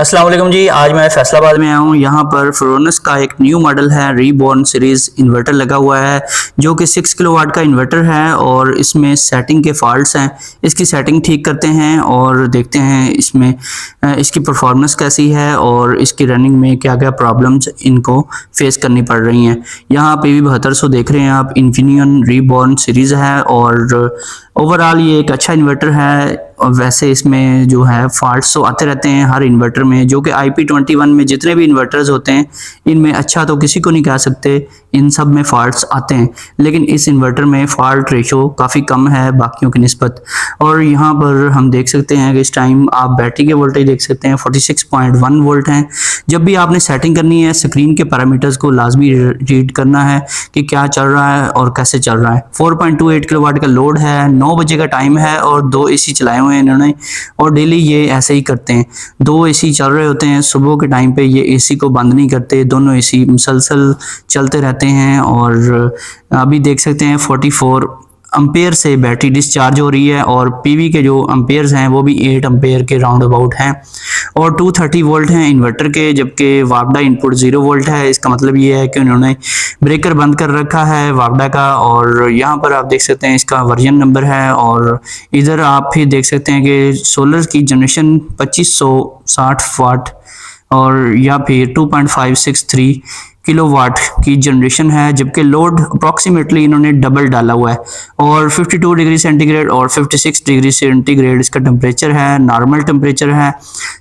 अस्सलाम वालेकुम जी। आज मैं फैसलाबाद में आया हूँ। यहाँ पर फ्रोनस का एक न्यू मॉडल है, रीबॉर्न सीरीज इन्वर्टर लगा हुआ है जो कि 6 किलोवाट का इन्वर्टर है और इसमें सेटिंग के फॉल्ट्स हैं। इसकी सेटिंग ठीक करते हैं और देखते हैं इसमें इसकी परफॉर्मेंस कैसी है और इसकी रनिंग में क्या क्या प्रॉब्लम्स इनको फेस करनी पड़ रही हैं। यहाँ PV7200 देख रहे हैं आप, इन्फिनियन रीबॉर्न सीरीज़ है और ओवरऑल ये एक अच्छा इन्वर्टर है। और वैसे इसमें जो है फॉल्ट्स तो आते रहते हैं हर इन्वर्टर में, जो कि IP21 में जितने भी इन्वर्टर्स होते हैं इनमें अच्छा तो किसी को नहीं कह सकते, इन सब में फॉल्ट्स आते हैं। लेकिन इस इन्वर्टर में फॉल्ट रेशो काफ़ी कम है बाकियों की निस्बत। और यहाँ पर हम देख सकते हैं कि इस टाइम आप बैटरी के वोल्टेज देख सकते हैं 46.1 वोल्ट हैं। जब भी आपने सेटिंग करनी है स्क्रीन के पैरामीटर्स को लाजमी रीड करना है कि क्या चल रहा है और कैसे चल रहा है। 4.28 किलोवाट का लोड है, 9 बजे का टाइम है और 2 AC चलाए हुए हैं इन्होंने और डेली ये ऐसे ही करते हैं। 2 AC चल रहे होते हैं सुबह के टाइम पे, ये AC को बंद नहीं करते, दोनों AC मुसलसल चलते रहते हैं। और अभी देख सकते हैं 44 अम्पेयर से बैटरी डिस्चार्ज हो रही है और PV के जो अम्पेयर्स हैं वो भी 8 अम्पेयर के राउंड अबाउट हैं और 230 वोल्ट हैं इन्वर्टर के, जबकि वापडा इनपुट 0 वोल्ट है। इसका मतलब ये है कि उन्होंने ब्रेकर बंद कर रखा है वापडा का। और यहाँ पर आप देख सकते हैं इसका वर्जन नंबर है और इधर आप भी देख सकते हैं कि सोलर की जनरेशन 2560 वाट और या फिर 2.563 किलोवाट की जनरेशन है, जबकि लोड अप्रॉक्सीमेटली इन्होंने डबल डाला हुआ है। और 52 डिग्री सेंटीग्रेड और 56 डिग्री सेंटीग्रेड इसका टेम्परेचर है, नॉर्मल टेम्परेचर है।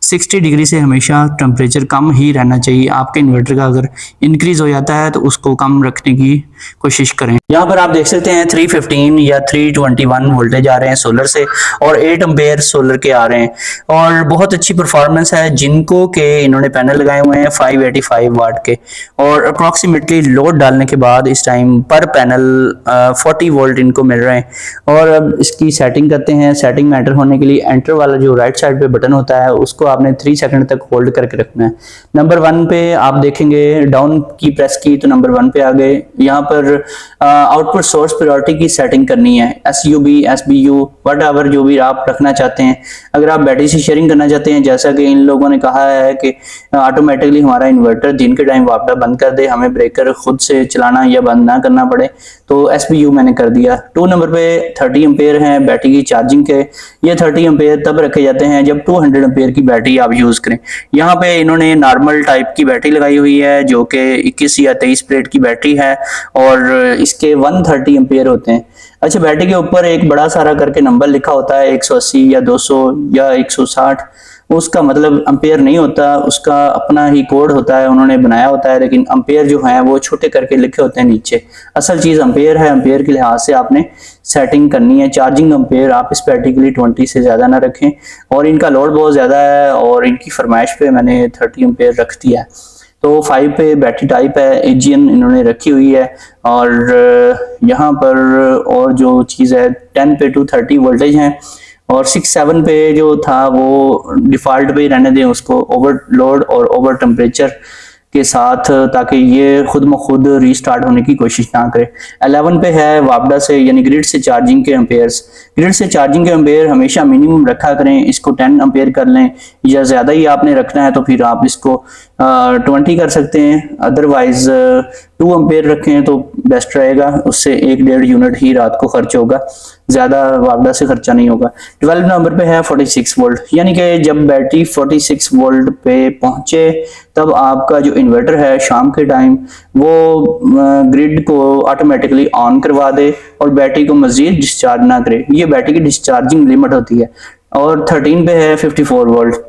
60 डिग्री से हमेशा टेम्परेचर कम ही रहना चाहिए। आपके इन्वर्टर का अगर इंक्रीज हो जाता है तो उसको कम रखने की कोशिश करें। यहाँ पर आप देख सकते हैं 315 या 321 वोल्टेज आ रहे हैं सोलर से और 8 अम्पेयर सोलर के आ रहे हैं और बहुत अच्छी परफॉर्मेंस है। जिनको के इन्होंने पैनल लगाए हुए हैं 585 वाट के और अप्रॉक्सीमेटली लोड डालने के बाद इस टाइम पर पैनल 40 वोल्ट इनको मिल रहे हैं। और अब इसकी सेटिंग करते हैं। सेटिंग मैटर होने के लिए एंटर वाला जो राइट साइड पे बटन होता है उसको आपने 3 सेकंड तक होल्ड करके रखना है। नंबर 1 पे आप देखेंगे डाउन की प्रेस की तो नंबर 1 पे आ गए। यहाँ पर आउटपुट सोर्स प्रायोरिटी की सेटिंग करनी है, SUB SBU वट एवर जो भी आप रखना चाहते हैं। अगर आप बैटरी से शेयरिंग करना चाहते हैं, जैसा कि इन लोगों ने कहा है कि ऑटोमेटिकली हमारा इन्वर्टर दिन के टाइम वापडा बंद कर दे, हमें ब्रेकर खुद से चलाना या बंद ना करना पड़े, तो SBU मैंने कर दिया। 2 नंबर पे 30 एम्पेयर हैं बैटरी की चार्जिंग के। ये 30 एम्पेयर तब रखे जाते हैं जब 200 एम्पेयर की बैटरी आप यूज करें। यहाँ पे इन्होंने नॉर्मल टाइप की बैटरी लगाई हुई है जो कि 21 या 23 प्लेट की बैटरी है और इसके 130 एम्पेयर होते हैं। अच्छा, बैटरी के ऊपर एक बड़ा सारा करके नंबर लिखा होता है 180 या 200 या 160, उसका मतलब अम्पेयर नहीं होता, उसका अपना ही कोड होता है, उन्होंने बनाया होता है। लेकिन अम्पेयर जो है वो छोटे करके लिखे होते हैं नीचे। असल चीज अम्पेयर है, अम्पेयर के लिहाज से आपने सेटिंग करनी है। चार्जिंग अम्पेयर आप इस बैटरी के लिए 20 से ज्यादा ना रखें और इनका लोड बहुत ज्यादा है और इनकी फरमाइश पे मैंने 30 एम्पेयर रख दिया है। तो 5 पे बैटरी टाइप है, AGN इन्होंने रखी हुई है। और यहाँ पर और जो चीज़ है 10 पे 230 वोल्टेज हैं और 6-7 पे जो था वो डिफ़ॉल्ट पे ही रहने दें उसको, ओवरलोड और ओवर टेम्परेचर के साथ, ताकि ये खुद ब खुद रीस्टार्ट होने की कोशिश ना करे। 11 पे है वापडा से यानी ग्रिड से चार्जिंग के एम्पेयर्स। ग्रिड से चार्जिंग के एम्पेयर हमेशा मिनिमम रखा करें, इसको 10 एम्पेयर कर लें या ज़्यादा ही आपने रखना है तो फिर आप इसको 20 कर सकते हैं। अदरवाइज 2 एम्पेयर रखें तो बेस्ट रहेगा, उससे 1-1.5 यूनिट ही रात को खर्च होगा, ज़्यादा वापडा से खर्चा नहीं होगा। 12 नंबर पे है 46 वोल्ट, यानी कि जब बैटरी 46 वोल्ट पे पहुंचे तब आपका जो इन्वर्टर है शाम के टाइम वो ग्रिड को ऑटोमेटिकली ऑन करवा दे और बैटरी को मजीद डिस्चार्ज ना करे। ये बैटरी की डिस्चार्जिंग लिमिट होती है। और 13 पे है 54 वोल्ट।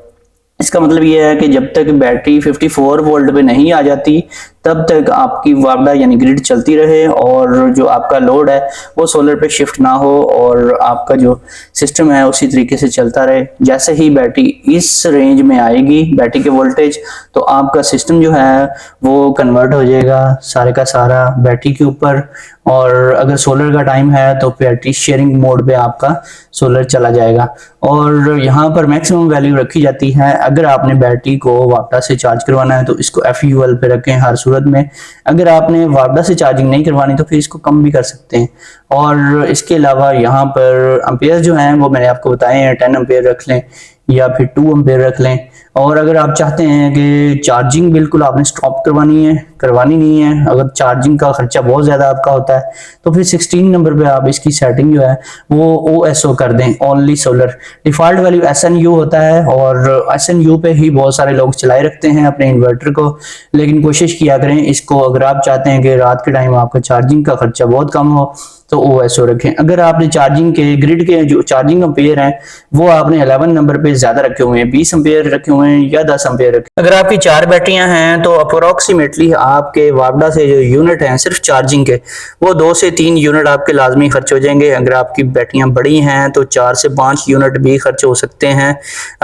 इसका मतलब ये है कि जब तक बैटरी 54 वोल्ट पे नहीं आ जाती तब तक आपकी वापडा यानी ग्रिड चलती रहे और जो आपका लोड है वो सोलर पे शिफ्ट ना हो और आपका जो सिस्टम है उसी तरीके से चलता रहे। जैसे ही बैटरी इस रेंज में आएगी बैटरी के वोल्टेज, तो आपका सिस्टम जो है वो कन्वर्ट हो जाएगा सारे का सारा बैटरी के ऊपर। और अगर सोलर का टाइम है तो बैटरी शेयरिंग मोड पे आपका सोलर चला जाएगा। और यहाँ पर मैक्सिमम वैल्यू रखी जाती है। अगर आपने बैटरी को वापडा से चार्ज करवाना है तो इसको FUL पे रखें हर सूरत में। अगर आपने वापडा से चार्जिंग नहीं करवानी तो फिर इसको कम भी कर सकते हैं। और इसके अलावा यहाँ पर अम्पेयर जो हैं वो मैंने आपको बताए हैं, 10 एम्पेयर रख लें या फिर 2 एम्पेयर रख लें। और अगर आप चाहते हैं कि चार्जिंग बिल्कुल आपने स्टॉप करवानी नहीं है, अगर चार्जिंग का खर्चा बहुत ज़्यादा आपका होता है, तो फिर 16 नंबर पे आप इसकी सेटिंग जो है वो OSO कर दें, only solar. Default value SNU होता है और SNU पे ही बहुत सारे लोग चलाए रखते हैं अपने इन्वर्टर को, लेकिन कोशिश किया करें इसको, अगर आप चाहते हैं कि रात के टाइम आपका चार्जिंग का खर्चा बहुत कम हो तो OSO रखें। अगर आपने चार्जिंग के ग्रिड के जो चार्जिंग एम्पेयर हैं वो आपने 11 नंबर पे ज्यादा रखे हुए हैं, 20 एम्पेयर रखे हुए हैं या 10 एम्पेयर रखे। अगर आपकी 4 बैटरियां हैं तो अप्रोक्सीमेटली आपके वापडा से जो यूनिट हैं सिर्फ चार्जिंग के, वो 2 से 3 यूनिट आपके लाजमी खर्च हो जाएंगे। अगर आपकी बैटरियां बड़ी हैं तो 4 से 5 यूनिट भी खर्च हो सकते हैं।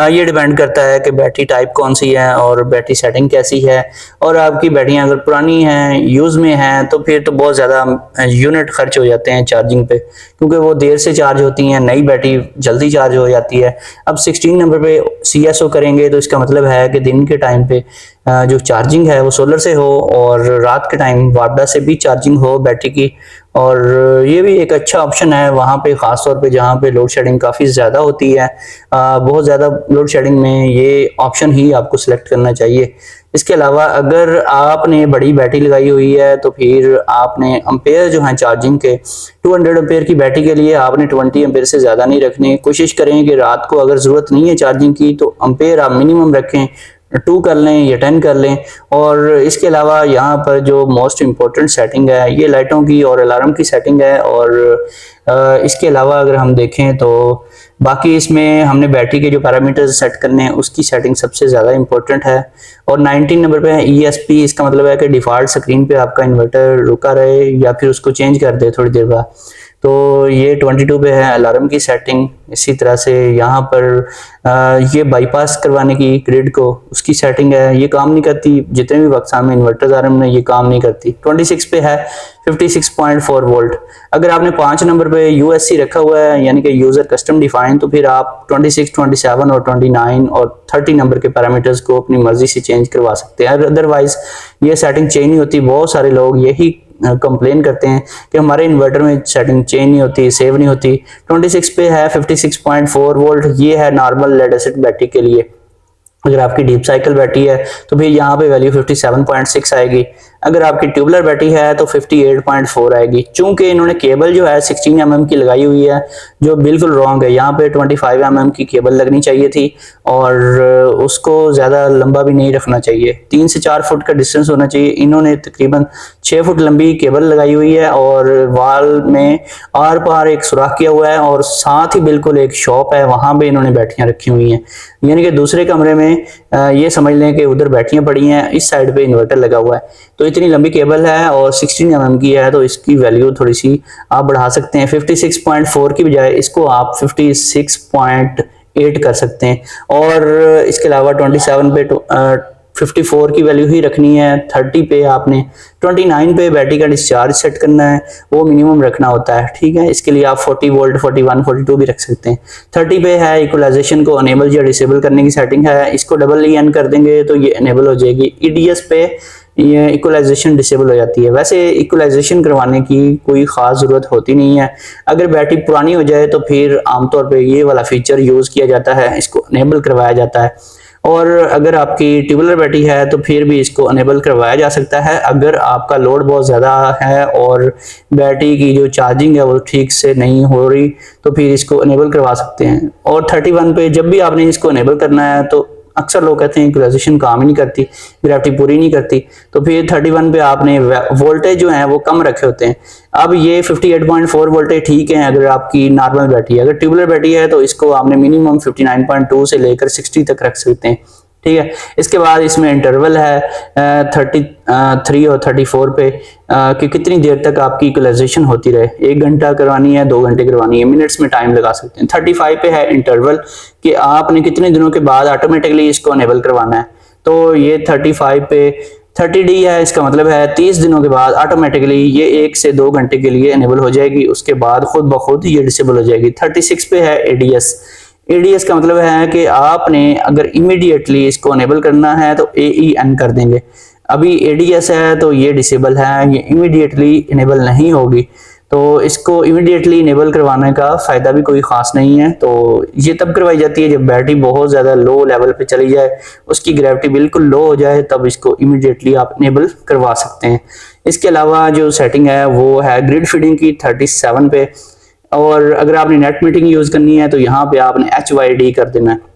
ये डिपेंड करता है कि बैटरी टाइप कौन सी है और बैटरी सेटिंग कैसी है, और आपकी बैटरियां अगर पुरानी हैं, यूज में हैं, तो फिर तो बहुत ज्यादा यूनिट खर्च हो जाते हैं चार्जिंग पे, क्योंकि वो देर से चार्ज होती हैं, नई बैटरी जल्दी चार्ज हो जाती है। अब 16 नंबर पे CSO करेंगे तो इसका मतलब है कि दिन के टाइम पे जो चार्जिंग है वो सोलर से हो और रात के टाइम वापडा से भी चार्जिंग हो बैटरी की। और ये भी एक अच्छा ऑप्शन है वहाँ पे, ख़ास तौर पे जहाँ पे लोड शेडिंग काफ़ी ज़्यादा होती है। बहुत ज़्यादा लोड शेडिंग में ये ऑप्शन ही आपको सिलेक्ट करना चाहिए। इसके अलावा अगर आपने बड़ी बैटरी लगाई हुई है तो फिर आपने एम्पेयर जो है चार्जिंग के 200 एम्पेयर की बैटरी के लिए आपने 20 एम्पेयर से ज़्यादा नहीं रखने। कोशिश करें कि रात को अगर ज़रूरत नहीं है चार्जिंग की तो एम्पेयर आप मिनिमम रखें, 2 कर लें या 10 कर लें। और इसके अलावा यहाँ पर जो मोस्ट इम्पोर्टेंट सेटिंग है ये लाइटों की और अलार्म की सेटिंग है। और इसके अलावा अगर हम देखें तो बाकी इसमें हमने बैटरी के जो पैरामीटर्स सेट करने हैं उसकी सेटिंग सबसे ज़्यादा इंपॉर्टेंट है। और 19 नंबर पे है ESP। इसका मतलब है कि डिफ़ॉल्ट स्क्रीन पे आपका इन्वर्टर रुका रहे या फिर उसको चेंज कर दे थोड़ी देर बाद। तो ये 22 पे है अलार्म की सेटिंग। इसी तरह से यहाँ पर ये बाईपास करवाने की ग्रिड को उसकी सेटिंग है, ये काम नहीं करती। जितने भी वक्त सामने इन्वर्टर आ रहे हैं ये काम नहीं करती। 26 पे है 56.4 वोल्ट। अगर आपने 5 नंबर पे USC रखा हुआ है यानी कि यूजर कस्टम डिफाइन, तो फिर आप 26, 27 और 29 और 30 नंबर के पैरामीटर्स को अपनी मर्जी से चेंज करवा सकते हैं। अदरवाइज ये सेटिंग चेंज नहीं होती। बहुत सारे लोग यही कंप्लेन करते हैं कि हमारे इन्वर्टर में सेटिंग चेंज नहीं होती, सेव नहीं होती। 26 पे है 56.4 वोल्ट। ये है नॉर्मल लेड एसिड बैटरी के लिए। अगर आपकी डीप साइकिल बैटरी है तो फिर यहाँ पे वैल्यू 57.6 आएगी। अगर आपकी ट्यूबुलर बैटरी है तो 58.4 आएगी। चूंकि इन्होंने केबल जो है 16 mm की लगाई हुई है जो बिल्कुल रॉन्ग है। यहाँ पे 25 mm की केबल लगनी चाहिए थी और उसको ज़्यादा लंबा भी नहीं रखना चाहिए। 3 से 4 फुट का डिस्टेंस होना चाहिए। इन्होंने तकरीबन 6 फुट लंबी केबल लगाई हुई है और वाल में आर पार एक सुराख किया हुआ है और साथ ही बिल्कुल एक शॉप है, वहां पे इन्होंने बैटरियां रखी हुई हैं। यानी कि दूसरे कमरे में ये समझ लें कि उधर बैटरियां पड़ी हैं, इस साइड पे इन्वर्टर लगा हुआ है। तो इतनी लंबी केबल है और 16 mm की है तो इसकी वैल्यू थोड़ी सी आप बढ़ा सकते हैं। 56.4 की बजाय इसको आप 56.8 कर सकते हैं। और इसके अलावा 27 पे 54 की वैल्यू ही रखनी है। 30 पे आपने 29 पे बैटरी का डिस्चार्ज सेट करना है, वो मिनिमम रखना होता है। ठीक है, इसके लिए आप 40 वोल्ट, 41, 42 भी रख सकते हैं। 30 पे है इक्वलाइजेशन को अनेबल या डिसेबल करने की सेटिंग है। इसको डबल EN कर देंगे तो ये अनेबल हो जाएगी। EDS पे ये इक्वलाइजेशन डिसेबल हो जाती है। वैसे इक्वलाइजेशन करवाने की कोई ख़ास ज़रूरत होती नहीं है। अगर बैटरी पुरानी हो जाए तो फिर आमतौर पे ये वाला फीचर यूज़ किया जाता है, इसको अनेबल करवाया जाता है। और अगर आपकी ट्यूबुलर बैटरी है तो फिर भी इसको अनेबल करवाया जा सकता है। अगर आपका लोड बहुत ज़्यादा है और बैटरी की जो चार्जिंग है वो ठीक से नहीं हो रही तो फिर इसको अनेबल करवा सकते हैं। और 31 पे जब भी आपने इसको अनेबल करना है तो अक्सर लोग कहते हैं इक्वलाइजेशन काम ही नहीं करती, ग्रेविटी पूरी नहीं करती, तो फिर 31 पे आपने वोल्टेज जो है वो कम रखे होते हैं। अब ये 58.4 वोल्टेज ठीक है अगर आपकी नॉर्मल बैटरी है। अगर ट्यूबुलर बैटरी है तो इसको आपने मिनिमम 59.2 से लेकर 60 तक रख सकते हैं। ठीक है, इसके बाद इसमें इंटरवल है 33 और 34 पे कि कितनी देर तक आपकी इक्वलाइजेशन होती रहे। 1 घंटा करवानी है, 2 घंटे करवानी है, मिनट्स में टाइम लगा सकते हैं। 35 पे है इंटरवल कि आपने कितने दिनों के बाद ऑटोमेटिकली इसको अनेबल करवाना है। तो ये 35 पे 30D है, इसका मतलब है 30 दिनों के बाद ऑटोमेटिकली ये 1 से 2 घंटे के लिए अनेबल हो जाएगी, उसके बाद खुद ब खुद ये डिसेबल हो जाएगी। 36 पे है ADS का मतलब है कि आपने अगर इमीडिएटली इसको अनेबल करना है तो AEN कर देंगे। अभी ADS है तो ये डिसेबल है, ये इमीडिएटली इनेबल नहीं होगी। तो इसको इमीडिएटली इनेबल करवाने का फ़ायदा भी कोई ख़ास नहीं है। तो ये तब करवाई जाती है जब बैटरी बहुत ज़्यादा लो लेवल पे चली जाए, उसकी ग्रेविटी बिल्कुल लो हो जाए, तब इसको इमीडिएटली आप इनेबल करवा सकते हैं। इसके अलावा जो सेटिंग है वो है ग्रिड फीडिंग की 37 पे, और अगर आपने नेट मीटिंग यूज़ करनी है तो यहाँ पे आपने HYD कर देना है।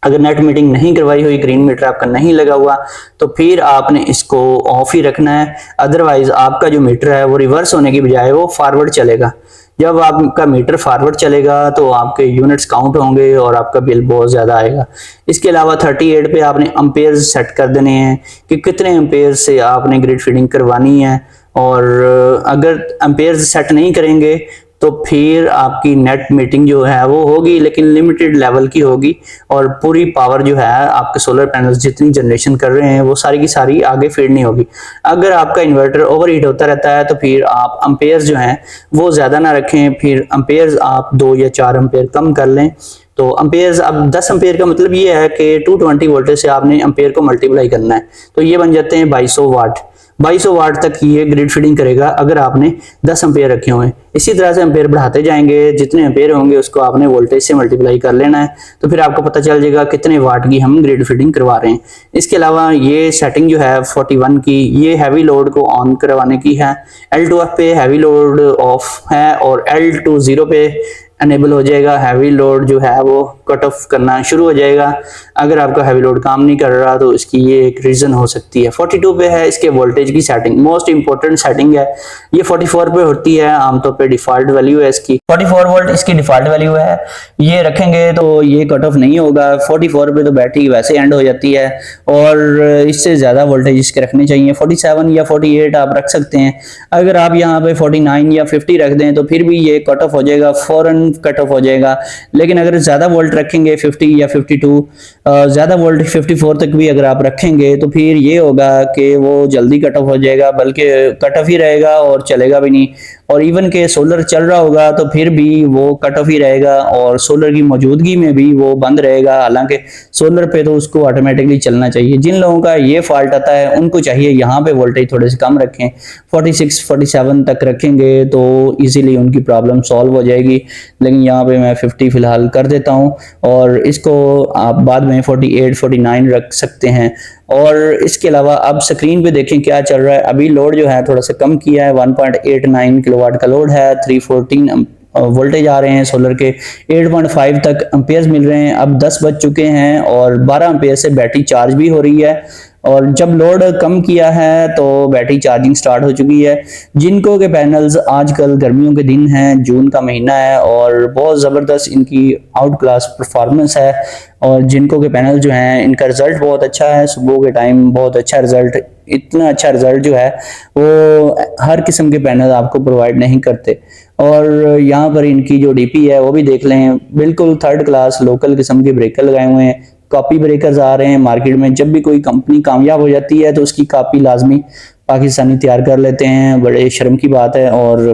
अगर नेट मीटिंग नहीं करवाई हुई, ग्रीन मीटर आपका नहीं लगा हुआ, तो फिर आपने इसको ऑफ ही रखना है। अदरवाइज आपका जो मीटर है वो रिवर्स होने की बजाय वो फॉरवर्ड चलेगा। जब आपका मीटर फॉरवर्ड चलेगा तो आपके यूनिट्स काउंट होंगे और आपका बिल बहुत ज़्यादा आएगा। इसके अलावा 38 पे आपने अम्पेयर्स सेट कर देने हैं कि कितने अम्पेयर्स से आपने ग्रिड फीडिंग करवानी है, और अगर अम्पेयर्स सेट नहीं करेंगे तो फिर आपकी नेट मीटिंग जो है वो होगी, लेकिन लिमिटेड लेवल की होगी, और पूरी पावर जो है आपके सोलर पैनल्स जितनी जनरेशन कर रहे हैं वो सारी की सारी आगे फीड नहीं होगी। अगर आपका इन्वर्टर ओवरहीट होता रहता है तो फिर आप अम्पेयर्स जो हैं वो ज़्यादा ना रखें, फिर अम्पेयर्स आप 2 या 4 अम्पेयर कम कर लें। तो अम्पेयर्स, अब 10 अम्पेयर का मतलब ये है कि 220 वोल्टेज से आपने अम्पेयर को मल्टीप्लाई करना है, तो ये बन जाते हैं 2200 वाट। 2200 वाट तक ये ग्रिड फीडिंग करेगा अगर आपने 10 एम्पेयर रखे हुए हैं। इसी तरह से एम्पेयर बढ़ाते जाएंगे, जितने एम्पेयर होंगे उसको आपने वोल्टेज से मल्टीप्लाई कर लेना है, तो फिर आपको पता चल जाएगा कितने वाट की हम ग्रिड फीडिंग करवा रहे हैं। इसके अलावा ये सेटिंग जो है 41 की, ये हैवी लोड को ऑन करवाने की है। L2F पे हैवी लोड ऑफ है और L20 पे अनेबल हो जाएगा। हैवी लोड जो है वो कट ऑफ करना शुरू हो जाएगा। अगर आपका हैवी लोड काम नहीं कर रहा तो इसकी ये एक रीजन हो सकती है। 42 पे है इसके वोल्टेज की सेटिंग, मोस्ट इंपॉर्टेंट सेटिंग है। ये 44 पे होती है, आमतौर पे डिफॉल्ट वैल्यू है इसकी। 44 वोल्ट इसकी डिफॉल्ट वैल्यू है, ये रखेंगे तो ये कट ऑफ नहीं होगा। 44 पे तो बैटरी वैसे एंड हो जाती है, और इससे ज्यादा वोल्टेज इसके रखने चाहिए। 47 या 48 आप रख सकते हैं। अगर आप यहाँ पे 49 या 50 रख दें तो फिर भी ये कट ऑफ हो जाएगा, फौरन कट ऑफ हो जाएगा। लेकिन अगर ज्यादा वोल्ट रखेंगे 50 या 52, ज्यादा वोल्ट 54 तक भी अगर आप रखेंगे तो फिर ये होगा कि वो जल्दी कट ऑफ हो जाएगा, बल्कि कट ऑफ ही रहेगा और चलेगा भी नहीं। और इवन के सोलर चल रहा होगा तो फिर भी वो कट ऑफ ही रहेगा, और सोलर की मौजूदगी में भी वो बंद रहेगा। हालांकि सोलर पे तो उसको ऑटोमेटिकली चलना चाहिए। जिन लोगों का ये फॉल्ट आता है उनको चाहिए यहाँ पे वोल्टेज थोड़े से कम रखें, 46 47 तक रखेंगे तो इजीली उनकी प्रॉब्लम सॉल्व हो जाएगी। लेकिन यहाँ पे मैं 50 फिलहाल कर देता हूँ, और इसको आप बाद में 48 49 रख सकते हैं। और इसके अलावा अब स्क्रीन पे देखें क्या चल रहा है। अभी लोड जो है थोड़ा सा कम किया है, 1.89 किलोवाट का लोड है, 314 वोल्टेज आ रहे हैं सोलर के, 8.5 तक अम्पेयर्स मिल रहे हैं। अब 10 बज चुके हैं और 12 अम्पेयर से बैटरी चार्ज भी हो रही है, और जब लोड कम किया है तो बैटरी चार्जिंग स्टार्ट हो चुकी है। जिनको के पैनल्स आजकल गर्मियों के दिन हैं, जून का महीना है और बहुत ज़बरदस्त इनकी आउट क्लास परफॉर्मेंस है, और जिनको के पैनल जो हैं इनका रिजल्ट बहुत अच्छा है। सुबह के टाइम बहुत अच्छा रिजल्ट, इतना अच्छा रिजल्ट जो है वो हर किस्म के पैनल आपको प्रोवाइड नहीं करते। और यहाँ पर इनकी जो डीपी है वो भी देख लें, बिल्कुल थर्ड क्लास लोकल किस्म के ब्रेकर लगाए हुए हैं। कॉपी ब्रेकर्स आ रहे हैं मार्केट में, जब भी कोई कंपनी कामयाब हो जाती है तो उसकी कॉपी लाजमी पाकिस्तानी तैयार कर लेते हैं, बड़े शर्म की बात है। और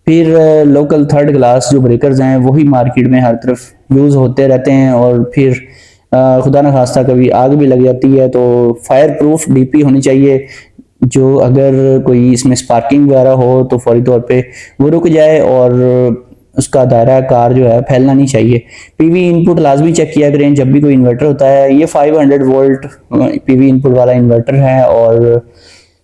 फिर लोकल थर्ड क्लास जो ब्रेकर्स हैं वही मार्केट में हर तरफ यूज़ होते रहते हैं, और फिर खुदा न खास्ता कभी आग भी लग जाती है तो फायर प्रूफ डीपी होनी चाहिए, जो अगर कोई इसमें स्पार्किंग वगैरह हो तो फौरी तौर पे वो रुक जाए, और उसका दायरा कार जो है फैलना नहीं चाहिए। पीवी इनपुट लाजमी चेक किया करें जब भी कोई इन्वर्टर होता है। ये 500 वोल्ट पीवी इनपुट वाला इन्वर्टर है, और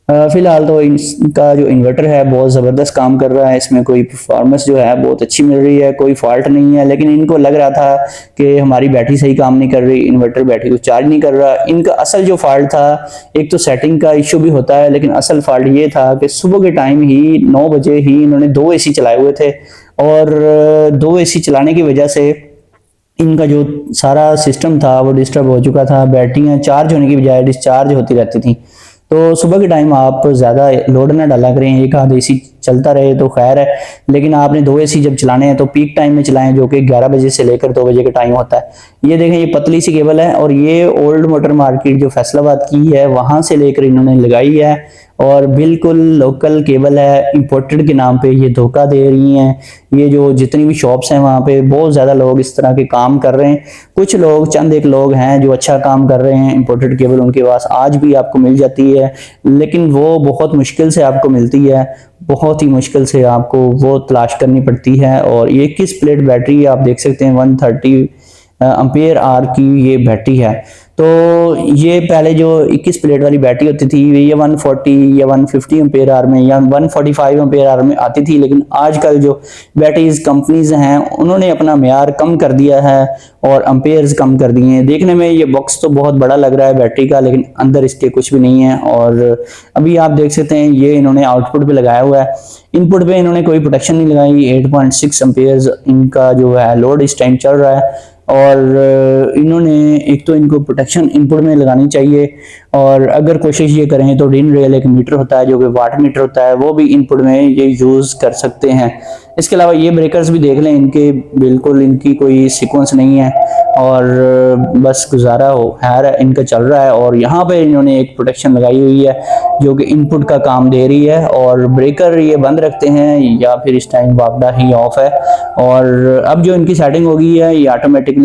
फिलहाल तो इनका जो इन्वर्टर है बहुत ज़बरदस्त काम कर रहा है। इसमें कोई परफॉर्मेंस जो है बहुत अच्छी मिल रही है, कोई फॉल्ट नहीं है। लेकिन इनको लग रहा था कि हमारी बैटरी सही काम नहीं कर रही, इन्वर्टर बैटरी को चार्ज नहीं कर रहा। इनका असल जो फॉल्ट था, एक तो सेटिंग का इशू भी होता है, लेकिन असल फॉल्ट ये था कि सुबह के टाइम ही 9 बजे ही इन्होंने 2 AC चलाए हुए थे, और 2 AC चलाने की वजह से इनका जो सारा सिस्टम था वो डिस्टर्ब हो चुका था। बैटरियां चार्ज होने की बजाय डिस्चार्ज होती रहती थी। तो सुबह के टाइम आप ज़्यादा लोड ना डाला करें, एक आध AC चलता रहे तो खैर है, लेकिन आपने 2 AC जब चलाने हैं तो पीक टाइम में चलाएं, जो कि 11 बजे से लेकर 2 बजे का टाइम होता है। ये देखें, ये पतली सी केबल है, और ये ओल्ड मोटर मार्केट जो फैसलाबाद की है वहां से लेकर इन्होंने लगाई है, और बिल्कुल लोकल केबल है। इंपोर्टेड के नाम पे ये धोखा दे रही हैं। ये जो जितनी भी शॉप्स हैं वहाँ पे बहुत ज़्यादा लोग इस तरह के काम कर रहे हैं। कुछ लोग, चंद एक लोग हैं जो अच्छा काम कर रहे हैं। इंपोर्टेड केबल उनके पास आज भी आपको मिल जाती है, लेकिन वो बहुत मुश्किल से आपको मिलती है। बहुत बहुत ही मुश्किल से आपको वो तलाश करनी पड़ती है। और ये 21 प्लेट बैटरी आप देख सकते हैं, 130 एम्पियर आवर की ये बैटरी है। तो ये पहले जो 21 प्लेट वाली बैटरी होती थी ये 140 या 150 एम्पियर आवर में या 145 एम्पियर आवर में आती थी, लेकिन आजकल जो बैटरीज कंपनीज हैं उन्होंने अपना म्यार कम कर दिया है और एम्पियर्स कम कर दिए हैं। देखने में ये बॉक्स तो बहुत बड़ा लग रहा है बैटरी का, लेकिन अंदर इसके कुछ भी नहीं है। और अभी आप देख सकते हैं ये इन्होंने आउटपुट पे लगाया हुआ है, इनपुट पे इन्होंने कोई प्रोटेक्शन नहीं लगाई। 8.6 एम्पियर्स इनका जो है लोड इस टाइम चल रहा है। और इन्होंने एक तो इनको प्रोटेक्शन इनपुट में लगानी चाहिए, और अगर कोशिश ये करें तो डिन रेल एक मीटर होता है जो कि वाट मीटर होता है, वो भी इनपुट में ये यूज़ कर सकते हैं। इसके अलावा ये ब्रेकर्स भी देख लें, इनके बिल्कुल इनकी कोई सीक्वेंस नहीं है और बस गुजारा हो है इनका चल रहा है। और यहाँ पे इन्होंने एक प्रोटेक्शन लगाई हुई है जो कि इनपुट का काम दे रही है, और ब्रेकर ये बंद रखते हैं या फिर इस टाइम वापडा ही ऑफ है। और अब जो इनकी सेटिंग होगी है ये ऑटोमेटिकली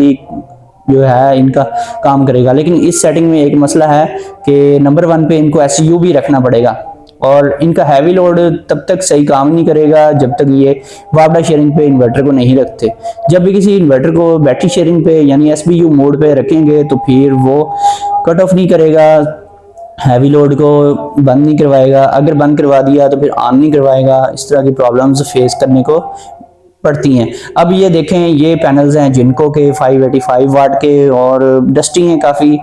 जो है इनका काम करेगा। लेकिन इस सेटिंग में एक मसला है कि नंबर 1 पे इनको SU भी रखना पड़ेगा, और इनका हैवी लोड तब तक सही काम नहीं करेगा जब तक ये वापडा शेयरिंग पे इन्वर्टर को नहीं रखते। जब भी किसी इन्वर्टर को बैटरी शेयरिंग पे यानी SBU मोड पे रखेंगे तो फिर वो कट ऑफ नहीं करेगा, हैवी लोड को बंद नहीं करवाएगा, अगर बंद करवा दिया तो फिर ऑन नहीं करवाएगा। इस तरह की प्रॉब्लम्स फेस करने को पड़ती हैं। अब ये देखें, ये पैनल्स हैं जिनको के 585 वाट के, और डस्टी हैं काफ़ी,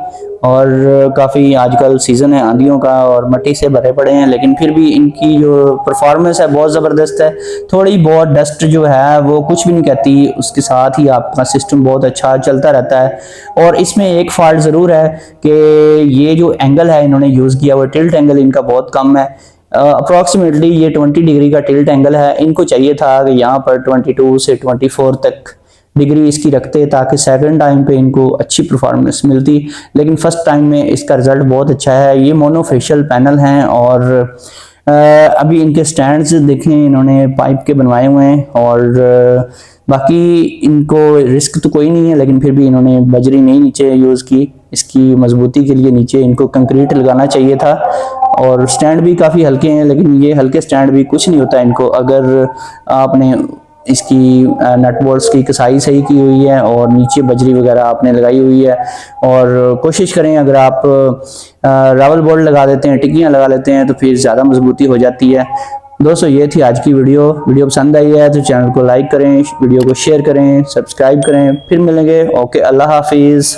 और काफ़ी आजकल सीज़न है आंधियों का और मट्टी से भरे पड़े हैं, लेकिन फिर भी इनकी जो परफॉर्मेंस है बहुत ज़बरदस्त है। थोड़ी बहुत डस्ट जो है वो कुछ भी नहीं कहती, उसके साथ ही आपका सिस्टम बहुत अच्छा चलता रहता है। और इसमें एक फॉल्ट ज़रूर है कि ये जो एंगल है इन्होंने यूज़ किया हुआ टिल्ट एंगल इनका बहुत कम है। अप्रॉक्सीमेटली ये 20 डिग्री का टिल्ट एंगल है, इनको चाहिए था कि यहाँ पर 22 से 24 तक डिग्री इसकी रखते ताकि सेकंड टाइम पे इनको अच्छी परफॉर्मेंस मिलती। लेकिन फर्स्ट टाइम में इसका रिजल्ट बहुत अच्छा है। ये मोनोफेशियल पैनल हैं, और अभी इनके स्टैंड्स देखें इन्होंने पाइप के बनवाए हुए हैं, और बाकी इनको रिस्क तो कोई नहीं है, लेकिन फिर भी इन्होंने बजरी नहीं नीचे यूज़ की। इसकी मजबूती के लिए नीचे इनको कंक्रीट लगाना चाहिए था। और स्टैंड भी काफ़ी हल्के हैं, लेकिन ये हल्के स्टैंड भी कुछ नहीं होता इनको अगर आपने इसकी नट बोल्ट्स की कसाई सही की हुई है और नीचे बजरी वगैरह आपने लगाई हुई है। और कोशिश करें, अगर आप रावल बोल्ट लगा देते हैं, टिक्कियाँ लगा लेते हैं, तो फिर ज़्यादा मजबूती हो जाती है। दोस्तों ये थी आज की वीडियो पसंद आई है तो चैनल को लाइक करें, वीडियो को शेयर करें, सब्सक्राइब करें। फिर मिलेंगे। ओके, अल्लाह हाफिज़।